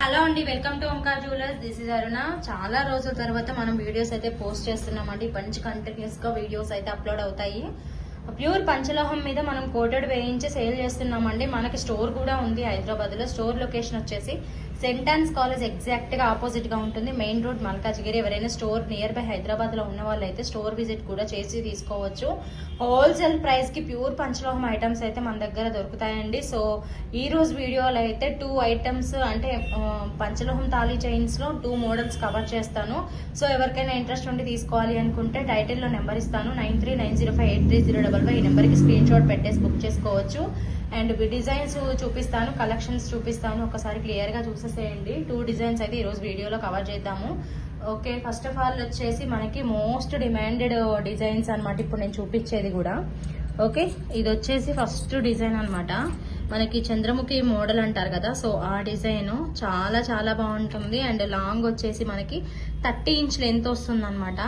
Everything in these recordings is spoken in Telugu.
హలో అండి, welcome to Omkar jewellers. This is Aruna. చాలా రోజుల తర్వాత మనం వీడియోస్ అయితే పోస్ట్ చేస్తున్నామండి. మంచి కంటిన్యూస్ గా వీడియోస్ అయితే అప్లోడ్ అవుతాయి. ప్యూర్ పంచలోహం మీద మనం కోటెడ్ వేయించి సేల్ చేస్తున్నామండి. మనకి స్టోర్ కూడా ఉంది హైదరాబాద్ లో. స్టోర్ లొకేషన్ వచ్చేసి సెంట్ ఆన్స్ కాలేజ్ ఎగ్జాక్ట్ గా ఆపోజిట్ గా ఉంటుంది. Main road Malkajgiri. ఎవరైనా స్టోర్ నియర్ బై హైదరాబాద్ లో ఉన్న వాళ్ళైతే స్టోర్ విజిట్ కూడా చేసి తీసుకోవచ్చు. హోల్సేల్ ప్రైస్ కి ప్యూర్ పంచలోహం ఐటమ్స్ అయితే మన దగ్గర దొరుకుతాయండి. సో ఈ రోజు వీడియోలో అయితే 2 ఐటమ్స్ అంటే పంచలోహం తాళీ చైన్స్ లో 2 మోడల్స్ కవర్ చేస్తాను. సో ఎవరికైనా ఇంట్రెస్ట్ ఉండి తీసుకోవాలి అనుకుంటే టైటిల్ లో నెంబర్ ఇస్తాను, 9390583055. ఈ నెంబర్ కి స్క్రీన్ షాట్ పెట్టేసి బుక్ చేసుకోవచ్చు. అండ్ డిజైన్స్ చూపిస్తాను, కలెక్షన్స్ చూపిస్తాను. ఒకసారి క్లియర్ గా చూసేసేయండి. 2 డిజైన్స్ అయితే ఈ రోజు వీడియోలో కవర్ చేద్దాము. ఓకే, ఫస్ట్ ఆఫ్ ఆల్ వచ్చేసి మనకి మోస్ట్ డిమాండెడ్ డిజైన్స్ అన్నమాట ఇప్పుడు నేను చూపించేది కూడా. ఓకే, ఇది వచ్చేసి ఫస్ట్ డిజైన్ అన్నమాట. మనకి చంద్రముఖి మోడల్ అంటారు కదా, సో ఆ డిజైన్ చాలా చాలా బాగుంటుంది. అండ్ లాంగ్ వచ్చేసి మనకి 30 ఇంచ్ లెంత్ వస్తుంది అనమాట.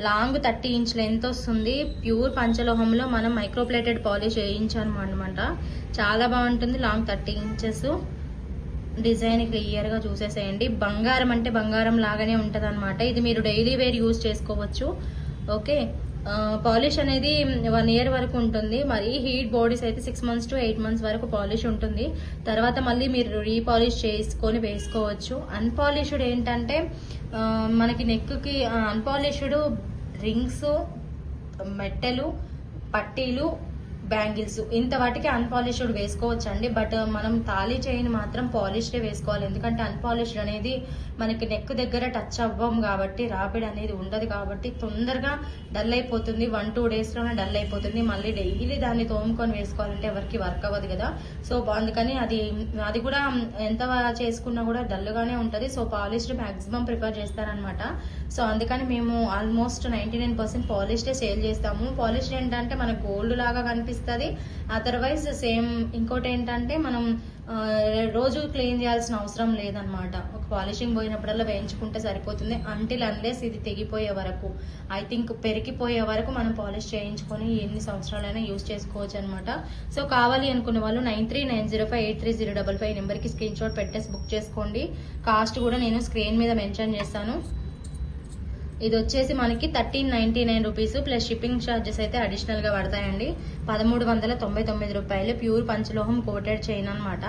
లాంగ్ 30 ఇంచ్ లెంత్ వస్తుంది. ప్యూర్ పంచలోహంలో మనం మైక్రోప్లేటెడ్ పాలిష్ వేయించాము అనమాట. చాలా బాగుంటుంది. Long 30 inches. డిజైన్ క్లియర్ గా చూసేసేయండి. బంగారం అంటే బంగారం లాగానే ఉంటది అనమాట. ఇది మీరు డైలీ వేర్ యూజ్ చేసుకోవచ్చు. ఓకే, పాలిష్ అనేది 1 ఇయర్ వరకు ఉంటుంది. మరి హీట్ బాడీస్ అయితే 6 మంత్స్ టు 8 మంత్స్ వరకు పాలిష్ ఉంటుంది. తర్వాత మళ్ళీ మీరు రీపాలిష్ చేసుకొని వేసుకోవచ్చు. అన్పాలిష్డ్ ఏంటంటే మనకి నెక్ కి అన్పాలిష్డ్ రింగ్స్, మెట్టెలు, పట్టీలు, బ్యాంగిల్స్ ఇంత వాటికి అన్పాలిష్డ్ వేసుకోవచ్చు అండి. బట్ మనం తాళీ చైన్ మాత్రం పాలిష్డే వేసుకోవాలి. ఎందుకంటే అన్పాలిష్డ్ అనేది మనకి నెక్ దగ్గర టచ్ అవ్వం కాబట్టి, రాపిడ్ అనేది ఉండదు కాబట్టి తొందరగా డల్ అయిపోతుంది. 1-2 డేస్ లోనే డల్ అయిపోతుంది. మళ్ళీ డైలీ దాన్ని తోముకొని వేసుకోవాలంటే ఎవరికి వర్క్ అవ్వదు కదా. సో అందుకని అది కూడా ఎంత చేసుకున్నా కూడా డల్ గానే ఉంటది. సో పాలిష్డ్ మాక్సిమం ప్రిఫర్ చేస్తారనమాట. సో అందుకని మేము ఆల్మోస్ట్ 99% పాలిష్డే సేల్ చేస్తాము. పాలిష్డ్ ఏంటంటే మనకు గోల్డ్ లాగా కనిపిస్తుంది. Otherwise same. ఇంకోటి ఏంటంటే మనం రోజు క్లీన్ చేయాల్సిన అవసరం లేదనమాట. ఒక పాలిషింగ్ పోయినప్పుడల్లా వేయించుకుంటే సరిపోతుంది. అంటిల్ అన్లెస్ ఇది తెగిపోయే వరకు, ఐ థింక్ పెరిగిపోయే వరకు మనం పాలిష్ చేయించుకొని ఎన్ని సంవత్సరాలైనా యూజ్ చేసుకోవచ్చు అనమాట. సో కావాలి అనుకున్న వాళ్ళు 9390583055 నెంబర్ కి స్క్రీన్ షాట్ పెట్టేసి బుక్ చేసుకోండి. కాస్ట్ కూడా నేను స్క్రీన్ మీద మెన్షన్ చేస్తాను. ఇది వచ్చేసి మనకి 1399 రూపీస్ ప్లస్ షిప్పింగ్ ఛార్జెస్ అయితే అడిషనల్ గా పడతాయండి. 1399 రూపాయలు. ప్యూర్ పంచలోహం కోటెడ్ చైన్ అనమాట.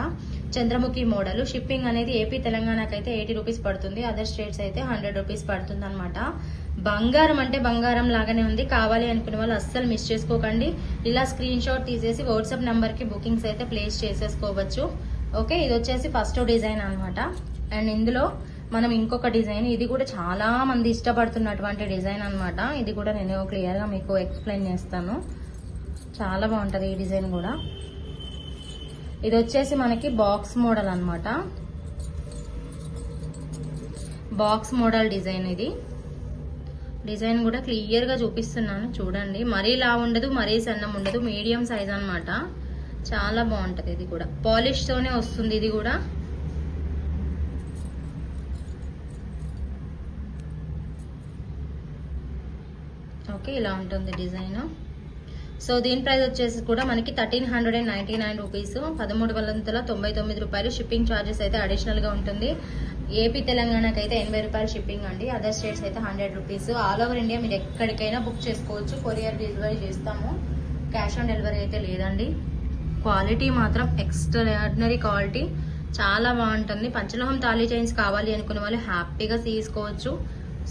చంద్రముఖి మోడల్. షిప్పింగ్ అనేది ఏపీ తెలంగాణకి అయితే 80 రూపీస్ పడుతుంది. అదర్ స్టేట్స్ అయితే 100 రూపీస్ పడుతుంది అనమాట. బంగారం అంటే బంగారం లాగానే ఉంది. కావాలి అనుకునే వాళ్ళు అస్సలు మిస్ చేసుకోకండి. ఇలా స్క్రీన్ షాట్ తీసేసి వాట్సాప్ నెంబర్ కి బుకింగ్స్ అయితే ప్లేస్ చేసేసుకోవచ్చు. ఓకే, ఇది వచ్చేసి ఫస్ట్ డిజైన్ అనమాట. అండ్ ఇందులో మనం ఇంకొక డిజైన్, ఇది కూడా చాలా మంది ఇష్టపడుతున్నటువంటి డిజైన్ అన్నమాట. ఇది కూడా నేను క్లియర్ గా మీకు ఎక్స్ప్లెయిన్ చేస్తాను. చాలా బాగుంటది ఈ డిజైన్ కూడా. ఇది వచ్చేసి మనకి బాక్స్ మోడల్ అన్నమాట. Box model design. ఇది డిజైన్ కూడా క్లియర్ గా చూపిస్తున్నాను చూడండి. మరీ లా ఉండదు, మరీ సన్నం ఉండదు, మీడియం సైజ్ అన్నమాట. చాలా బాగుంటది. ఇది కూడా పాలిష్ తోనే వస్తుంది. ఇది కూడా ఓకే, ఇలా ఉంటుంది డిజైన్. సో దీని ప్రైస్ వచ్చేసి కూడా మనకి 1399 రూపీస్, 1399 రూపాయలు. షిప్పింగ్ ఛార్జెస్ అయితే అడిషనల్ గా ఉంటుంది. ఏపీ తెలంగాణకి అయితే 80 రూపాయలు షిప్పింగ్ అండి. అదర్ స్టేట్స్ అయితే 100 రూపీస్. ఆల్ ఓవర్ ఇండియా మీరు ఎక్కడికైనా బుక్ చేసుకోవచ్చు. కొరియర్ డెలివరీ చేస్తాము. క్యాష్ ఆన్ డెలివరీ అయితే లేదండి. క్వాలిటీ మాత్రం ఎక్స్ట్రాడినరీ క్వాలిటీ, చాలా బాగుంటుంది. పంచలోహం తాళీ చైన్స్ కావాలి అనుకునే వాళ్ళు హ్యాపీగా తీసుకోవచ్చు.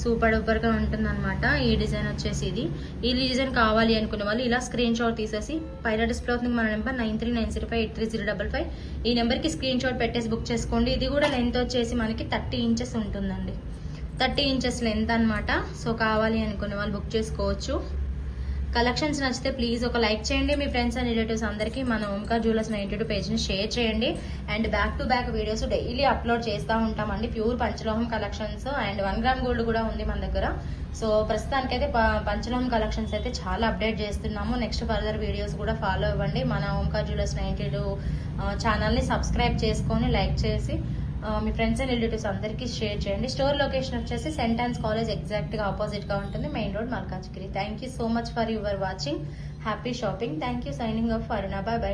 సూపర్ డూపర్ గా ఉంటుంది అనమాట. ఈ డిజైన్ వచ్చేసి ఈ డిజైన్ కావాలి అనుకునే వాళ్ళు ఇలా స్క్రీన్ షాట్ తీసేసి పైన డిస్ప్లే అవుతుంది మన నెంబర్ 9390583055. ఈ నెంబర్ కి స్క్రీన్ షాట్ పెట్టేసి బుక్ చేసుకోండి. ఇది కూడా లెంత్ వచ్చేసి మనకి 30 ఇంచెస్ ఉంటుందండి. 30 ఇంచెస్ లెంత్ అనమాట. సో కావాలి అనుకునే వాళ్ళు బుక్ చేసుకోవచ్చు. కలెక్షన్స్ నచ్చితే ప్లీజ్ ఒక లైక్ చేయండి. మీ ఫ్రెండ్స్ అండ్ రిలేటివ్స్ అందరికీ మన ఓంకార్ జ్యువెలర్స్ 92 పేజ్ని షేర్ చేయండి. And back to back videos daily upload చేస్తూ ఉంటామండి. ప్యూర్ పంచలోహం కలెక్షన్స్ అండ్ 1 గ్రామ్ గోల్డ్ కూడా ఉంది మన దగ్గర. సో ప్రస్తుతానికైతే పంచలోహం కలెక్షన్స్ అయితే చాలా అప్డేట్ చేస్తున్నాము. నెక్స్ట్ ఫర్దర్ వీడియోస్ కూడా ఫాలో అవ్వండి. మన ఓంకార్ జ్యువెలర్స్ 92 ఛానల్ని సబ్స్క్రైబ్ చేసుకొని లైక్ చేసి మీ ఫ్రెండ్స్ అండ్ రిలేటివ్స్ అందరికీ షేర్ చేయండి. స్టోర్ లొకేషన్ వచ్చేసి సెంట్ ఆన్స్ కాలేజ్ ఎగ్జాక్ట్ గా ఆపోజిట్ గా ఉంటుంది. Main road Malkajgiri. Thank you so much for your watching. Happy shopping. Thank you. Signing off Aruna. By by.